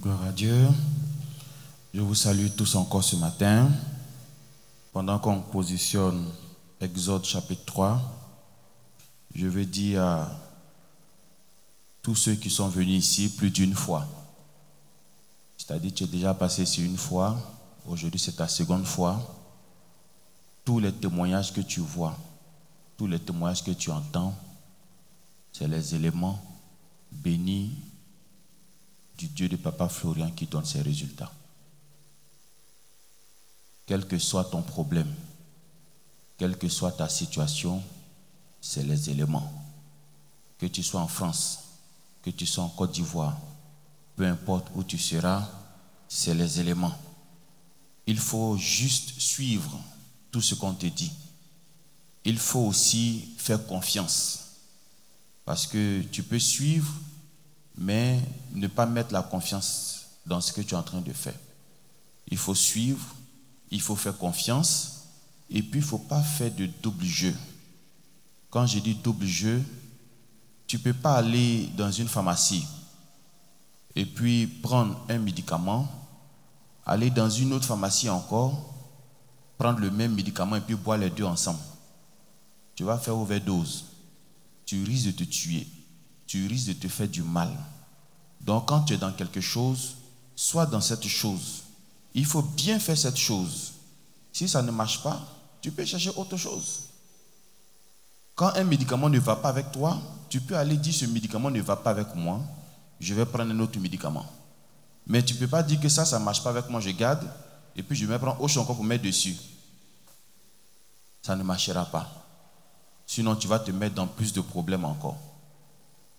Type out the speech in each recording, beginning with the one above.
Gloire à Dieu. Je vous salue tous encore ce matin. Pendant qu'on positionne Exode chapitre 3, je veux dire à tous ceux qui sont venus ici plus d'une fois. C'est-à-dire que tu es déjà passé ici une fois, aujourd'hui c'est ta seconde fois. Tous les témoignages que tu vois, tous les témoignages que tu entends, c'est les éléments bénis du Dieu de Papa Florian qui donne ses résultats. Quel que soit ton problème, quelle que soit ta situation, c'est les éléments. Que tu sois en France, que tu sois en Côte d'Ivoire, peu importe où tu seras, c'est les éléments. Il faut juste suivre tout ce qu'on te dit. Il faut aussi faire confiance. Parce que tu peux suivre, mais ne pas mettre la confiance dans ce que tu es en train de faire. Il faut suivre, il faut faire confiance, et puis il ne faut pas faire de double jeu. Quand je dis double jeu, tu ne peux pas aller dans une pharmacie et puis prendre un médicament, aller dans une autre pharmacie encore, prendre le même médicament et puis boire les deux ensemble. Tu vas faire overdose. Tu risques de te tuer. Tu risques de te faire du mal. Donc quand tu es dans quelque chose, sois dans cette chose. Il faut bien faire cette chose. Si ça ne marche pas, tu peux chercher autre chose. Quand un médicament ne va pas avec toi, tu peux aller dire ce médicament ne va pas avec moi, je vais prendre un autre médicament. Mais tu ne peux pas dire que ça ne marche pas avec moi, je garde, et puis je vais prendre autre chose encore pour mettre dessus. Ça ne marchera pas. Sinon, tu vas te mettre dans plus de problèmes encore.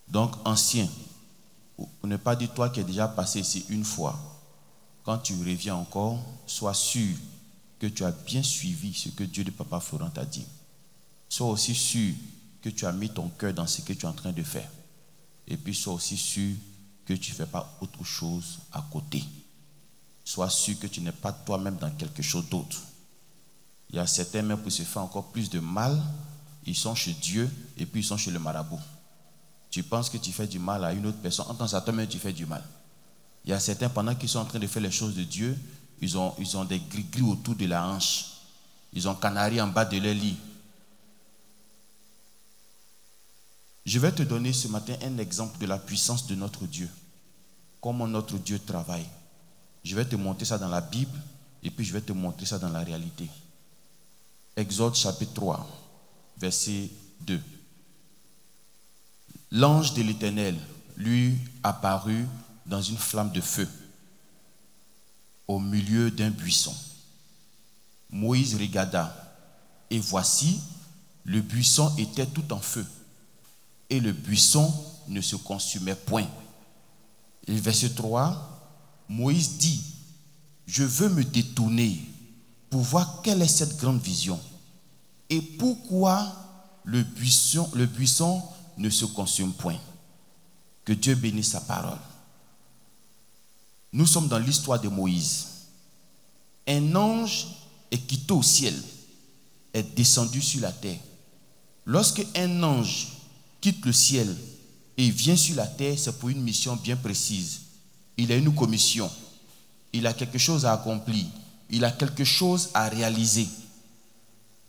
Donc, ancien, pour ne pas dire toi qui es déjà passé ici une fois, quand tu reviens encore, sois sûr que tu as bien suivi ce que Dieu de Papa Florian t'a dit. Sois aussi sûr que tu as mis ton cœur dans ce que tu es en train de faire. Et puis, sois aussi sûr que tu ne fais pas autre chose à côté. Sois sûr que tu n'es pas toi-même dans quelque chose d'autre. Il y a certains, même pour se faire encore plus de mal, ils sont chez Dieu et puis ils sont chez le marabout. Tu penses que tu fais du mal à une autre personne, en tant que toi-même tu fais du mal. Il y a certains, pendant qu'ils sont en train de faire les choses de Dieu, ils ont des gris-gris autour de la hanche. Ils ont canari en bas de leur lit. Je vais te donner ce matin un exemple de la puissance de notre Dieu. Comment notre Dieu travaille. Je vais te montrer ça dans la Bible et puis je vais te montrer ça dans la réalité. Exode chapitre 3, verset 2. L'ange de l'Éternel lui apparut dans une flamme de feu au milieu d'un buisson. Moïse regarda et voici, le buisson était tout en feu et le buisson ne se consumait point. Et verset 3, Moïse dit, je veux me détourner pour voir quelle est cette grande vision et pourquoi le buisson ne se consume point. Que Dieu bénisse sa parole. Nous sommes dans l'histoire de Moïse. Un ange est quitté au ciel, est descendu sur la terre. Lorsque un ange quitte le ciel et vient sur la terre, c'est pour une mission bien précise. Il a une commission. Il a quelque chose à accomplir. Il a quelque chose à réaliser.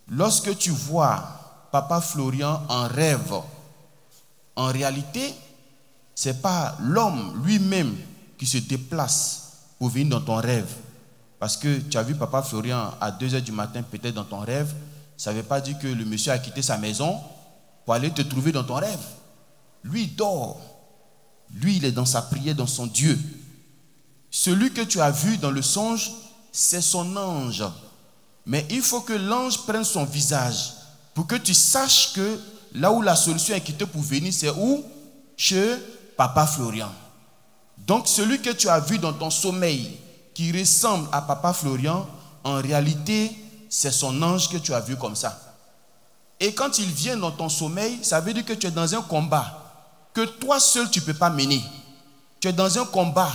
Lorsque tu vois Papa Florian en rêve, en réalité, ce n'est pas l'homme lui-même qui se déplace pour venir dans ton rêve. Parce que tu as vu Papa Florian à 2h du matin, peut-être dans ton rêve, ça ne veut pas dire que le monsieur a quitté sa maison pour aller te trouver dans ton rêve. Lui, il dort. Lui, il est dans sa prière, dans son Dieu. Celui que tu as vu dans le songe, c'est son ange. Mais il faut que l'ange prenne son visage pour que tu saches que là où la solution est quittée pour venir, c'est où? Chez Papa Florian. Donc celui que tu as vu dans ton sommeil, qui ressemble à Papa Florian, en réalité, c'est son ange que tu as vu comme ça. Et quand il vient dans ton sommeil, ça veut dire que tu es dans un combat que toi seul tu ne peux pas mener. Tu es dans un combat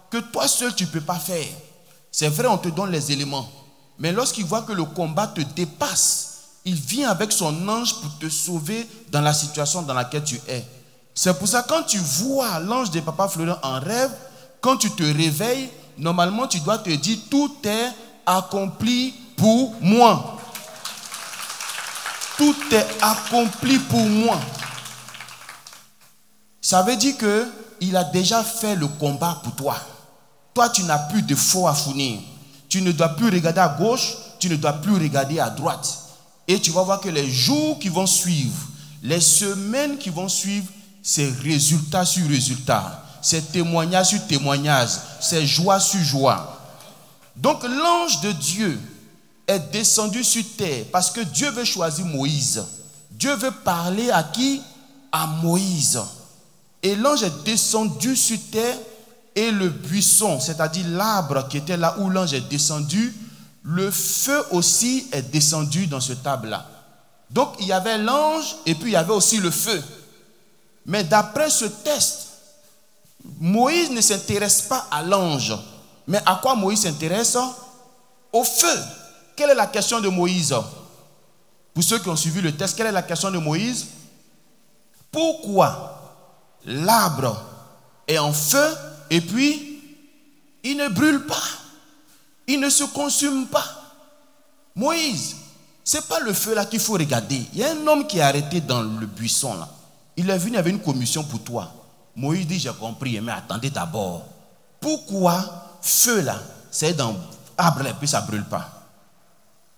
que toi seul tu ne peux pas faire. C'est vrai, on te donne les éléments. Mais lorsqu'il voit que le combat te dépasse, il vient avec son ange pour te sauver dans la situation dans laquelle tu es. C'est pour ça que quand tu vois l'ange de Papa Florian en rêve, quand tu te réveilles, normalement tu dois te dire tout est accompli pour moi. Tout est accompli pour moi. Ça veut dire qu'il a déjà fait le combat pour toi. Toi, tu n'as plus de faux à fournir. Tu ne dois plus regarder à gauche, tu ne dois plus regarder à droite. Et tu vas voir que les jours qui vont suivre, les semaines qui vont suivre, c'est résultat sur résultat. C'est témoignage sur témoignage. C'est joie sur joie. Donc l'ange de Dieu est descendu sur terre parce que Dieu veut choisir Moïse. Dieu veut parler à qui? À Moïse. Et l'ange est descendu sur terre et le buisson, c'est-à-dire l'arbre qui était là où l'ange est descendu, le feu aussi est descendu dans ce table-là. Donc il y avait l'ange et puis il y avait aussi le feu. Mais d'après ce test, Moïse ne s'intéresse pas à l'ange. Mais à quoi Moïse s'intéresse? Au feu. Quelle est la question de Moïse? Pour ceux qui ont suivi le test, quelle est la question de Moïse? Pourquoi l'arbre est en feu et puis il ne brûle pas? Il ne se consume pas. Moïse, ce n'est pas le feu là qu'il faut regarder. Il y a un homme qui est arrêté dans le buisson là. Il est venu, il y avait une commission pour toi. Moïse dit, j'ai compris, mais attendez d'abord. Pourquoi feu là, c'est dans arbre et puis ça ne brûle pas?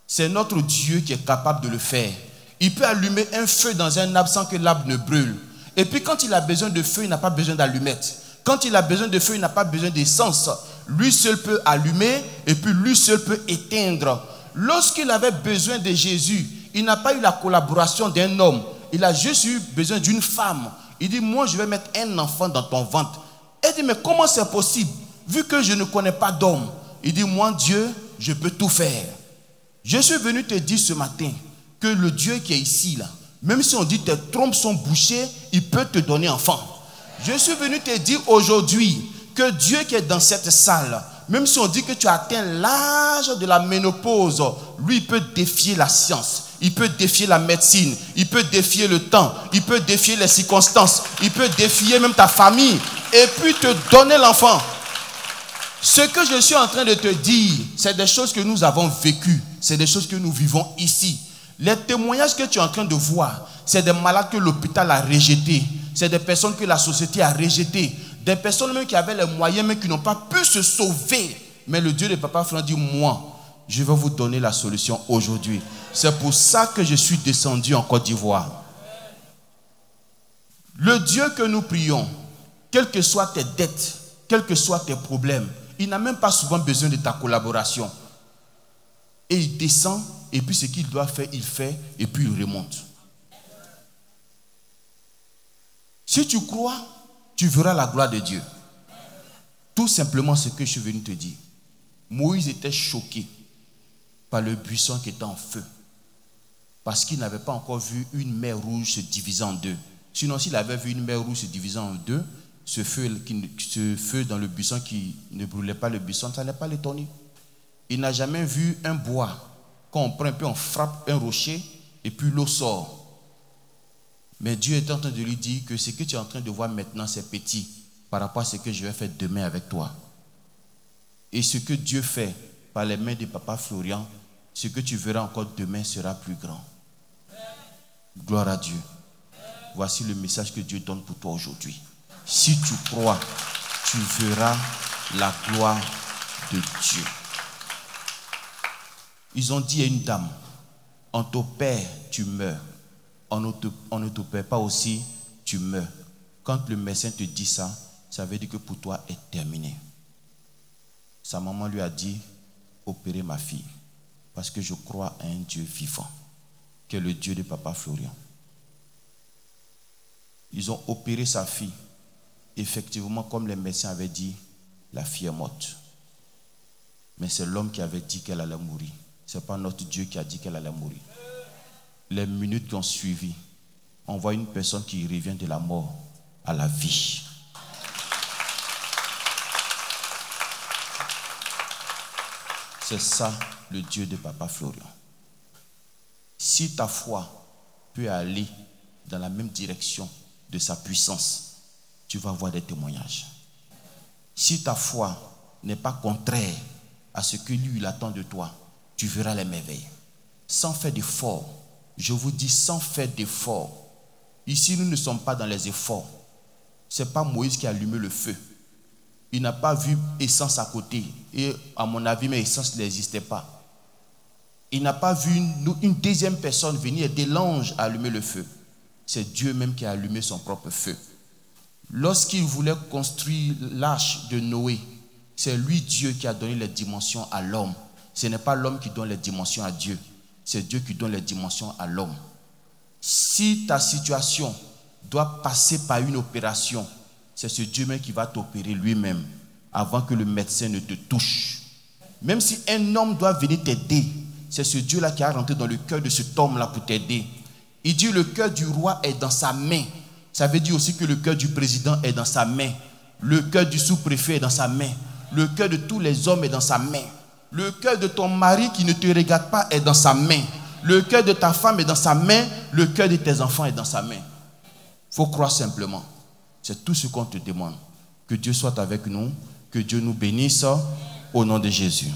C'est notre Dieu qui est capable de le faire. Il peut allumer un feu dans un arbre sans que l'arbre ne brûle. Et puis quand il a besoin de feu, il n'a pas besoin d'allumette. Quand il a besoin de feu, il n'a pas besoin d'essence. Lui seul peut allumer et puis lui seul peut éteindre. Lorsqu'il avait besoin de Jésus, il n'a pas eu la collaboration d'un homme. Il a juste eu besoin d'une femme. Il dit, moi je vais mettre un enfant dans ton ventre. Elle dit, mais comment c'est possible? Vu que je ne connais pas d'homme. Il dit, moi Dieu, je peux tout faire. Je suis venu te dire ce matin que le Dieu qui est ici, là, même si on dit tes trompes sont bouchées, il peut te donner enfant. Je suis venu te dire aujourd'hui que Dieu qui est dans cette salle, même si on dit que tu as atteint l'âge de la ménopause, lui il peut défier la science, il peut défier la médecine, il peut défier le temps, il peut défier les circonstances, il peut défier même ta famille et puis te donner l'enfant. Ce que je suis en train de te dire, c'est des choses que nous avons vécues, c'est des choses que nous vivons ici. Les témoignages que tu es en train de voir, c'est des malades que l'hôpital a rejetés, c'est des personnes que la société a rejetées, des personnes même qui avaient les moyens mais qui n'ont pas pu se sauver. Mais le Dieu de Papa Florent dit, moi, je vais vous donner la solution aujourd'hui. C'est pour ça que je suis descendu en Côte d'Ivoire. Le Dieu que nous prions, quelles que soient tes dettes, quels que soient tes problèmes, il n'a même pas souvent besoin de ta collaboration. Et il descend, et puis ce qu'il doit faire, il fait, et puis il remonte. Si tu crois, tu verras la gloire de Dieu. Tout simplement ce que je suis venu te dire. Moïse était choqué par le buisson qui était en feu. Parce qu'il n'avait pas encore vu une mer rouge se diviser en deux. Sinon, s'il avait vu une mer rouge se diviser en deux, ce feu dans le buisson qui ne brûlait pas le buisson, ça n'allait pas l'étonner. Il n'a jamais vu un bois. Quand on prend un peu, on frappe un rocher et puis l'eau sort. Mais Dieu est en train de lui dire que ce que tu es en train de voir maintenant, c'est petit par rapport à ce que je vais faire demain avec toi. Et ce que Dieu fait par les mains de Papa Florian, ce que tu verras encore demain sera plus grand. Gloire à Dieu. Voici le message que Dieu donne pour toi aujourd'hui. Si tu crois, tu verras la gloire de Dieu. Ils ont dit à une dame, on t'opère, tu meurs. On ne t'opère pas aussi, tu meurs. Quand le médecin te dit ça, ça veut dire que pour toi est terminé. Sa maman lui a dit, opérez ma fille, parce que je crois à un Dieu vivant, qui est le Dieu de Papa Florian. Ils ont opéré sa fille. Effectivement, comme les médecins avaient dit, la fille est morte. Mais c'est l'homme qui avait dit qu'elle allait mourir. Ce n'est pas notre Dieu qui a dit qu'elle allait mourir. Les minutes qui ont suivi, on voit une personne qui revient de la mort à la vie. C'est ça le Dieu de Papa Florian. Si ta foi peut aller dans la même direction de sa puissance, tu vas voir des témoignages. Si ta foi n'est pas contraire à ce que lui il attend de toi, tu verras les merveilles. Sans faire d'effort, je vous dis sans faire d'effort. Ici, nous ne sommes pas dans les efforts. Ce n'est pas Moïse qui a allumé le feu. Il n'a pas vu essence à côté. Et à mon avis, mais essence n'existait pas. Il n'a pas vu une deuxième personne venir aider l'ange à allumer le feu. C'est Dieu même qui a allumé son propre feu. Lorsqu'il voulait construire l'arche de Noé, c'est lui Dieu qui a donné les dimensions à l'homme. Ce n'est pas l'homme qui donne les dimensions à Dieu. C'est Dieu qui donne les dimensions à l'homme. Si ta situation doit passer par une opération, c'est ce Dieu même qui va t'opérer lui-même avant que le médecin ne te touche. Même si un homme doit venir t'aider, c'est ce Dieu-là qui a rentré dans le cœur de cet homme-là pour t'aider. Il dit le cœur du roi est dans sa main. Ça veut dire aussi que le cœur du président est dans sa main. Le cœur du sous-préfet est dans sa main. Le cœur de tous les hommes est dans sa main. Le cœur de ton mari qui ne te regarde pas est dans sa main. Le cœur de ta femme est dans sa main. Le cœur de tes enfants est dans sa main. Il faut croire simplement. C'est tout ce qu'on te demande. Que Dieu soit avec nous. Que Dieu nous bénisse au nom de Jésus.